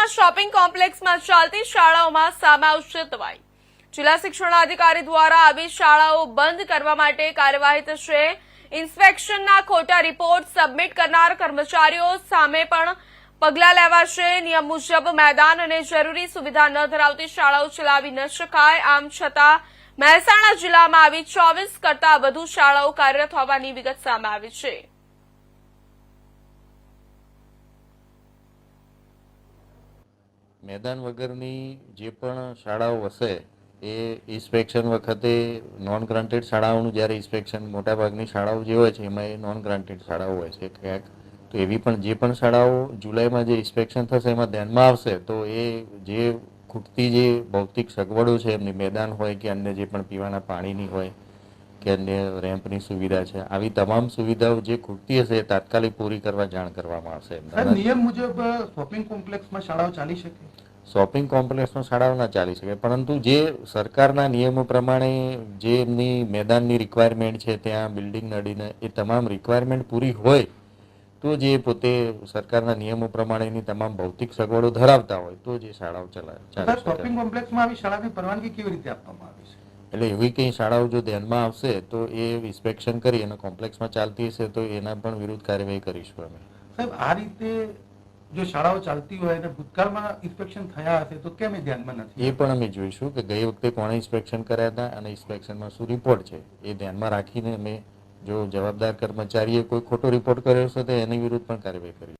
Shopping કોમ્પ્લેક્સમાં ચાલતી શાળાઓમાં સામે આવશે તવાઈ। જિલ્લા શિક્ષણાધિકારી દ્વારા આવી શાળાઓ બંધ કરવા માટે કાર્યવાહી થશે। ઇન્સ્પેક્શનના ખોટા રિપોર્ટ સબમિટ કરનાર કર્મચારીઓ સામે પણ પગલાં લેવાશે। નિયમ મુજબ મેદાન અને જરૂરી સુવિધા ન ધરાવતી શાળાઓ ચલાવી ન શકાય। આમ છતાં મહેસાણા જિલ્લામાં આવી 24 કરતાં વધુ શાળાઓ કાર્યરત હોવાની વિગત સામે આવી છે। मैदान वगैरहની જે પણ શાળાઓ હશે એ ઇન્સ્પેક્શન વખતે નોન ગ્રાન્ટેડ શાળાઓનું જ્યારે ઇન્સ્પેક્શન મોટાભાગની શાળાઓ જે હોય છે એમાં એ નોન ગ્રાન્ટેડ શાળાઓ હોય છે ક્યાંક, તો એવી પણ જે પણ શાળાઓ જુલાઈમાં જે ઇન્સ્પેક્શન થશે એમાં ધ્યાનમાં આવશે તો એ જે ખૂટતી જે ભૌતિક સગવડો છે એમની મેદાન હોય કે અન્ય જે પણ પીવાના પાણીની હોય કે અન્ય રેમ્પની સુવિધા છે, આવી તમામ સુવિધાઓ જે ખૂટતી હશે એ તાત્કાલિક પૂરી કરવા જાણ કરવામાં આવશે। નિયમ મુજબ શોપિંગ કોમ્પ્લેક્સમાં શાળાઓ ચાલી શકે? શોપિંગ કોમ્પ્લેક્સમાં શાળાઓ ના ચાલી શકે, પરંતુ જે સરકારના નિયમો પ્રમાણે જે એમની મેદાનની રિક્વાયરમેન્ટ છે ત્યાં બિલ્ડિંગ નડીને એ તમામ રિક્વાયરમેન્ટ પૂરી હોય તો જે પોતે સરકારના નિયમો પ્રમાણેની તમામ ભૌતિક સગવડો ધરાવતા હોય તો જે શાળાઓ ચાલી શોપિંગ કોમ્પ્લેક્સમાં આવી શાળાની પરવાનગી કેવી રીતે આપવામાં આવી છે? એટલે એવી કઈ શાળાઓ જો ધ્યાનમાં આવશે તો એ ઇન્સ્પેક્શન કરી અને કોમ્પ્લેક્સમાં ચાલતી હશે તો એના પણ વિરુદ્ધ કાર્યવાહી કરીશું અમે। સાહેબ, આ રીતે જો શાળાઓ ચાલતી હોય અને ભૂતકાળમાં ઇન્સ્પેક્શન થયા હશે તો કેમ એ ધ્યાનમાં નથી? એ પણ અમે જોઈશું કે ગઈ વખતે કોણે ઇન્સ્પેક્શન કર્યા હતા અને ઇન્સ્પેક્શનમાં શું રિપોર્ટ છે એ ધ્યાનમાં રાખીને અમે જો જવાબદાર કર્મચારીએ કોઈ ખોટો રિપોર્ટ કર્યો હશે તો એની વિરુદ્ધ પણ કાર્યવાહી કરીશું।